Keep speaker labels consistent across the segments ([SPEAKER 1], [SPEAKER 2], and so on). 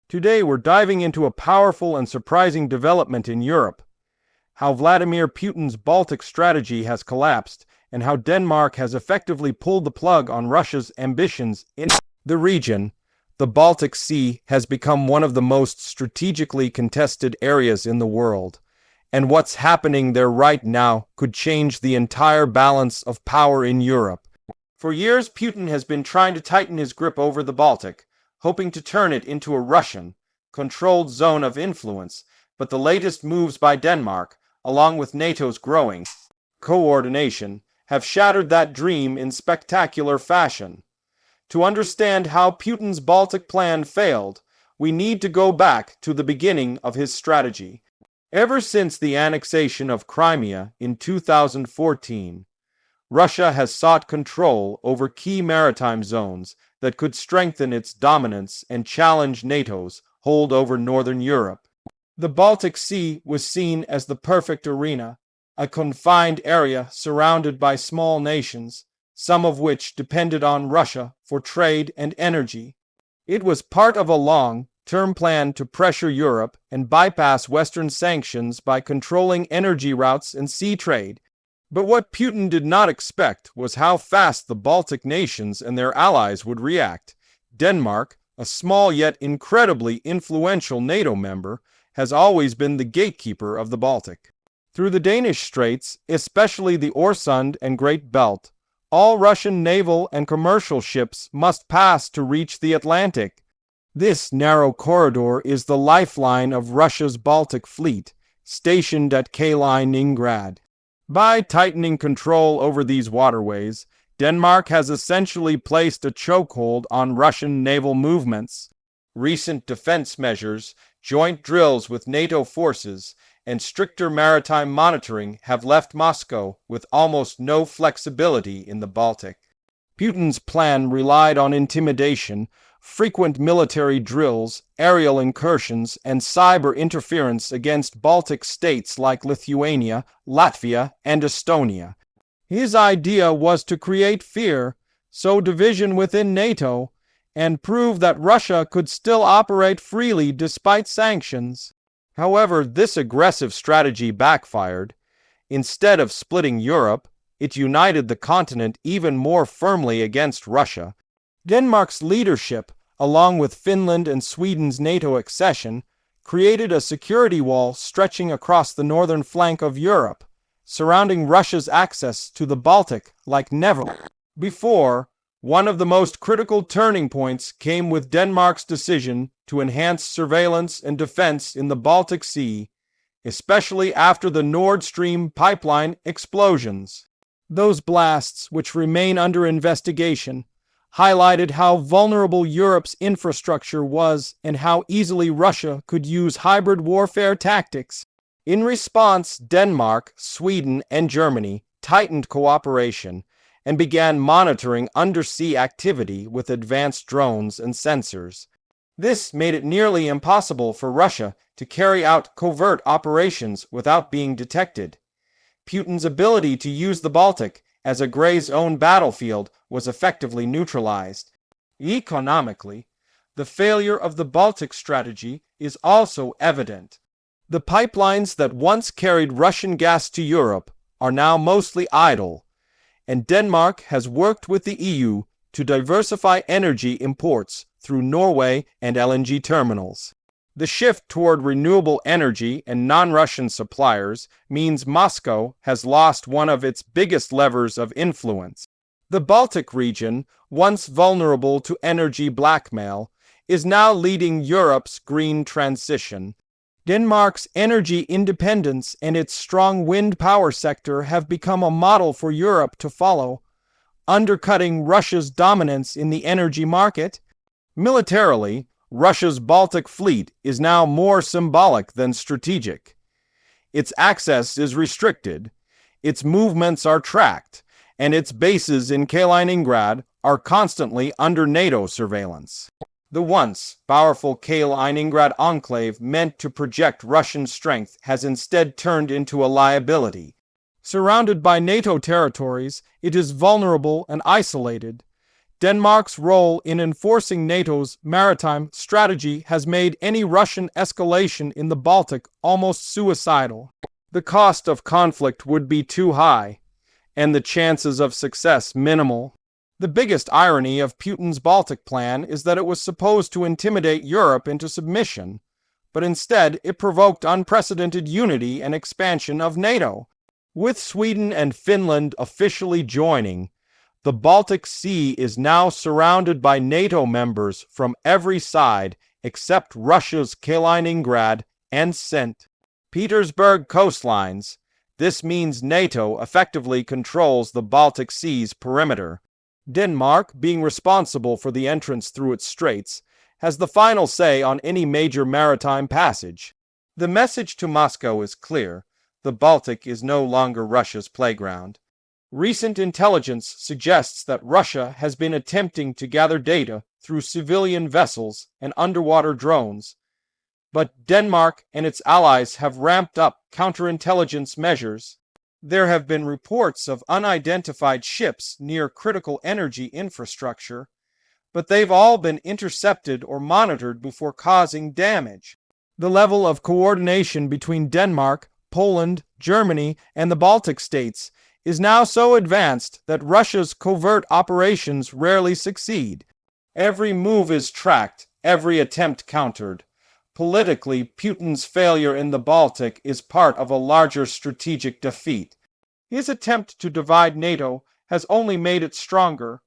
[SPEAKER 1] Today we're diving into a powerful and surprising development in Europe, how Vladimir Putin's Baltic strategy has collapsed, and how Denmark has effectively pulled the plug on Russia's ambitions in the region. The Baltic Sea has become one of the most strategically contested areas in the world, and what's happening there right now could change the entire balance of power in Europe. For years, Putin has been trying to tighten his grip over the Baltic, hoping to turn it into a Russian-controlled zone of influence, but the latest moves by Denmark, along with NATO's growing coordination, have shattered that dream in spectacular fashion. To understand how Putin's Baltic plan failed, we need to go back to the beginning of his strategy. Ever since the annexation of Crimea in 2014, Russia has sought control over key maritime zones that could strengthen its dominance and challenge NATO's hold over Northern Europe. The Baltic Sea was seen as the perfect arena, a confined area surrounded by small nations, some of which depended on Russia for trade and energy. It was part of a long-term plan to pressure Europe and bypass Western sanctions by controlling energy routes and sea trade. But what Putin did not expect was how fast the Baltic nations and their allies would react. Denmark, a small yet incredibly influential NATO member, has always been the gatekeeper of the Baltic. Through the Danish Straits, especially the Øresund and Great Belt, all Russian naval and commercial ships must pass to reach the Atlantic. This narrow corridor is the lifeline of Russia's Baltic fleet, stationed at Kaliningrad. By tightening control over these waterways, Denmark has essentially placed a chokehold on Russian naval movements. Recent defense measures, joint drills with NATO forces, and stricter maritime monitoring have left Moscow with almost no flexibility in the Baltic. Putin's plan relied on intimidation, frequent military drills, aerial incursions, and cyber interference against Baltic states like Lithuania, Latvia, and Estonia. His idea was to create fear, sow division within NATO, and prove that Russia could still operate freely despite sanctions. However, this aggressive strategy backfired. Instead of splitting Europe, it united the continent even more firmly against Russia. Denmark's leadership, along with Finland and Sweden's NATO accession, created a security wall stretching across the northern flank of Europe, surrounding Russia's access to the Baltic like never before. One of the most critical turning points came with Denmark's decision to enhance surveillance and defense in the Baltic Sea, especially after the Nord Stream pipeline explosions. Those blasts, which remain under investigation, highlighted how vulnerable Europe's infrastructure was and how easily Russia could use hybrid warfare tactics. In response, Denmark, Sweden, and Germany tightened cooperation and began monitoring undersea activity with advanced drones and sensors. This made it nearly impossible for Russia to carry out covert operations without being detected. Putin's ability to use the Baltic as a gray zone battlefield was effectively neutralized. Economically, the failure of the Baltic strategy is also evident. The pipelines that once carried Russian gas to Europe are now mostly idle, and Denmark has worked with the EU to diversify energy imports through Norway and LNG terminals. The shift toward renewable energy and non-Russian suppliers means Moscow has lost one of its biggest levers of influence. The Baltic region, once vulnerable to energy blackmail, is now leading Europe's green transition. Denmark's energy independence and its strong wind power sector have become a model for Europe to follow, undercutting Russia's dominance in the energy market. Militarily, Russia's Baltic fleet is now more symbolic than strategic. Its access is restricted, its movements are tracked, and its bases in Kaliningrad are constantly under NATO surveillance. The once powerful Kaliningrad enclave meant to project Russian strength has instead turned into a liability. Surrounded by NATO territories, it is vulnerable and isolated. Denmark's role in enforcing NATO's maritime strategy has made any Russian escalation in the Baltic almost suicidal. The cost of conflict would be too high, and the chances of success minimal. The biggest irony of Putin's Baltic plan is that it was supposed to intimidate Europe into submission, but instead it provoked unprecedented unity and expansion of NATO. With Sweden and Finland officially joining, the Baltic Sea is now surrounded by NATO members from every side except Russia's Kaliningrad and St. Petersburg coastlines. This means NATO effectively controls the Baltic Sea's perimeter. Denmark, being responsible for the entrance through its straits, has the final say on any major maritime passage. The message to Moscow is clear: the Baltic is no longer Russia's playground. Recent intelligence suggests that Russia has been attempting to gather data through civilian vessels and underwater drones, but Denmark and its allies have ramped up counterintelligence measures. There have been reports of unidentified ships near critical energy infrastructure, but they've all been intercepted or monitored before causing damage. The level of coordination between Denmark, Poland, Germany, and the Baltic states is now so advanced that Russia's covert operations rarely succeed. Every move is tracked, every attempt countered. Politically, Putin's failure in the Baltic is part of a larger strategic defeat. His attempt to divide NATO has only made it stronger.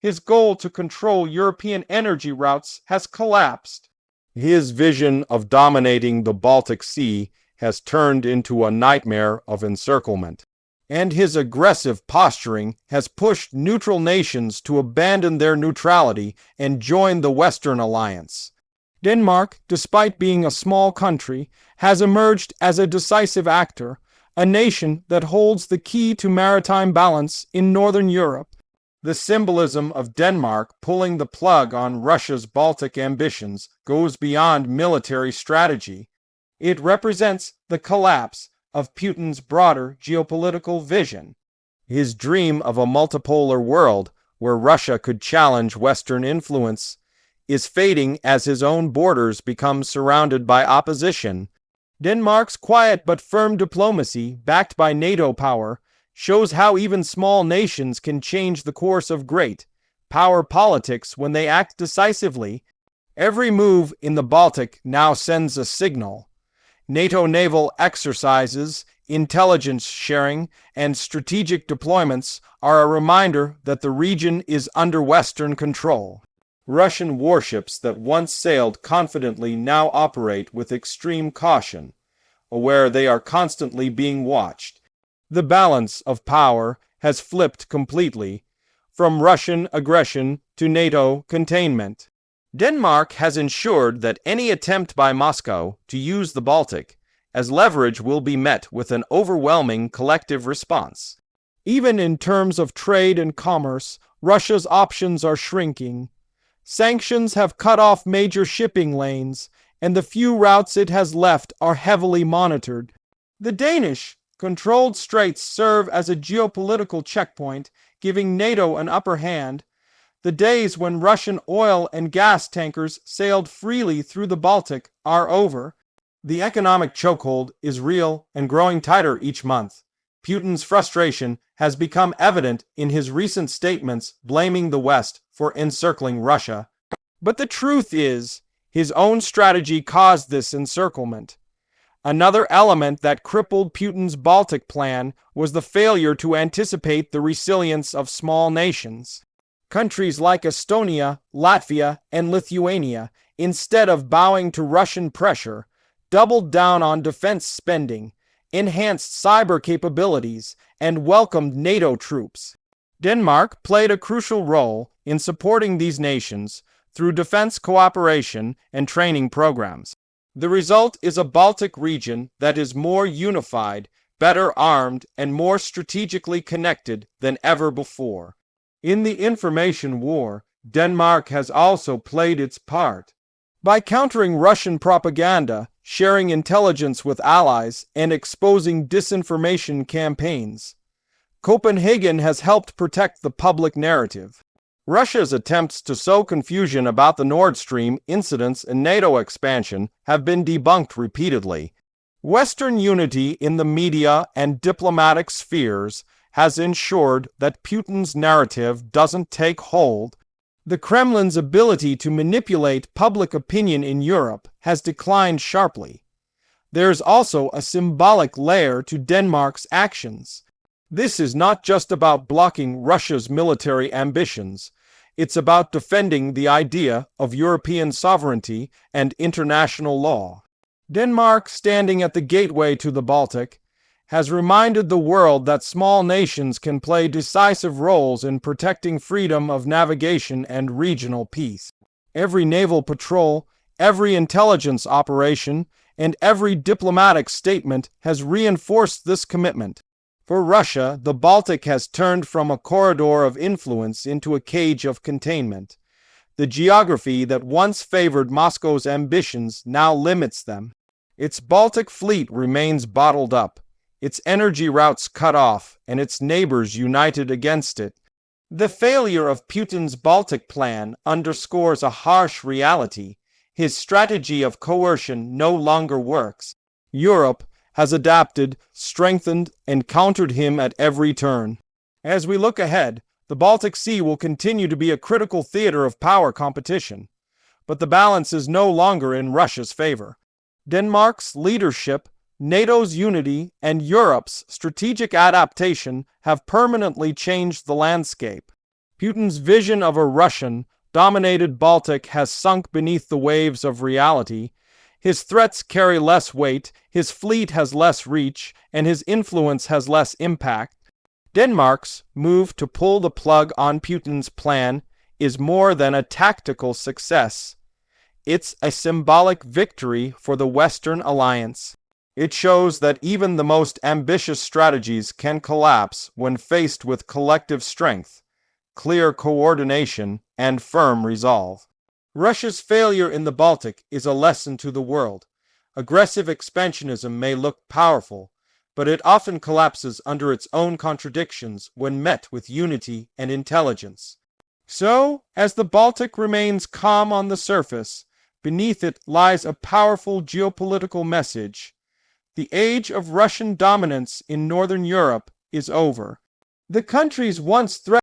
[SPEAKER 1] His goal to control European energy routes has collapsed. His vision of dominating the Baltic Sea has turned into a nightmare of encirclement. And his aggressive posturing has pushed neutral nations to abandon their neutrality and join the Western alliance. Denmark, despite being a small country, has emerged as a decisive actor, a nation that holds the key to maritime balance in Northern Europe. The symbolism of Denmark pulling the plug on Russia's Baltic ambitions goes beyond military strategy. It represents the collapse of Putin's broader geopolitical vision. His dream of a multipolar world where Russia could challenge Western influence is fading as his own borders become surrounded by opposition. Denmark's quiet but firm diplomacy, backed by NATO power, shows how even small nations can change the course of great power politics when they act decisively. Every move in the Baltic now sends a signal. NATO naval exercises, intelligence sharing, and strategic deployments are a reminder that the region is under Western control. Russian warships that once sailed confidently now operate with extreme caution, aware they are constantly being watched. The balance of power has flipped completely, from Russian aggression to NATO containment. Denmark has ensured that any attempt by Moscow to use the Baltic as leverage will be met with an overwhelming collective response. Even in terms of trade and commerce, Russia's options are shrinking. Sanctions have cut off major shipping lanes, and the few routes it has left are heavily monitored. The Danish-controlled straits serve as a geopolitical checkpoint, giving NATO an upper hand. The days when Russian oil and gas tankers sailed freely through the Baltic are over. The economic chokehold is real and growing tighter each month. Putin's frustration has become evident in his recent statements blaming the West for encircling Russia. But the truth is, his own strategy caused this encirclement. Another element that crippled Putin's Baltic plan was the failure to anticipate the resilience of small nations. Countries like Estonia, Latvia, and Lithuania, instead of bowing to Russian pressure, doubled down on defense spending, enhanced cyber capabilities, and welcomed NATO troops. Denmark played a crucial role in supporting these nations through defense cooperation and training programs. The result is a Baltic region that is more unified, better armed, and more strategically connected than ever before. In the information war, Denmark has also played its part. By countering Russian propaganda, sharing intelligence with allies, and exposing disinformation campaigns, Copenhagen has helped protect the public narrative. Russia's attempts to sow confusion about the Nord Stream incidents and NATO expansion have been debunked repeatedly. Western unity in the media and diplomatic spheres has ensured that Putin's narrative doesn't take hold. The Kremlin's ability to manipulate public opinion in Europe has declined sharply. There's also a symbolic layer to Denmark's actions. This is not just about blocking Russia's military ambitions. It's about defending the idea of European sovereignty and international law. Denmark, standing at the gateway to the Baltic, has reminded the world that small nations can play decisive roles in protecting freedom of navigation and regional peace. Every naval patrol, every intelligence operation, and every diplomatic statement has reinforced this commitment. For Russia, the Baltic has turned from a corridor of influence into a cage of containment. The geography that once favored Moscow's ambitions now limits them. Its Baltic fleet remains bottled up, its energy routes cut off, and its neighbors united against it. The failure of Putin's Baltic plan underscores a harsh reality. His strategy of coercion no longer works. Europe has adapted, strengthened, and countered him at every turn. As we look ahead, the Baltic Sea will continue to be a critical theater of power competition. But the balance is no longer in Russia's favor. Denmark's leadership, NATO's unity, and Europe's strategic adaptation have permanently changed the landscape. Putin's vision of a Russian-dominated Baltic has sunk beneath the waves of reality. His threats carry less weight, his fleet has less reach, and his influence has less impact. Denmark's move to pull the plug on Putin's plan is more than a tactical success. It's a symbolic victory for the Western alliance. It shows that even the most ambitious strategies can collapse when faced with collective strength, clear coordination, and firm resolve. Russia's failure in the Baltic is a lesson to the world. Aggressive expansionism may look powerful, but it often collapses under its own contradictions when met with unity and intelligence. So, as the Baltic remains calm on the surface, beneath it lies a powerful geopolitical message. The age of Russian dominance in Northern Europe is over. The countries once threatened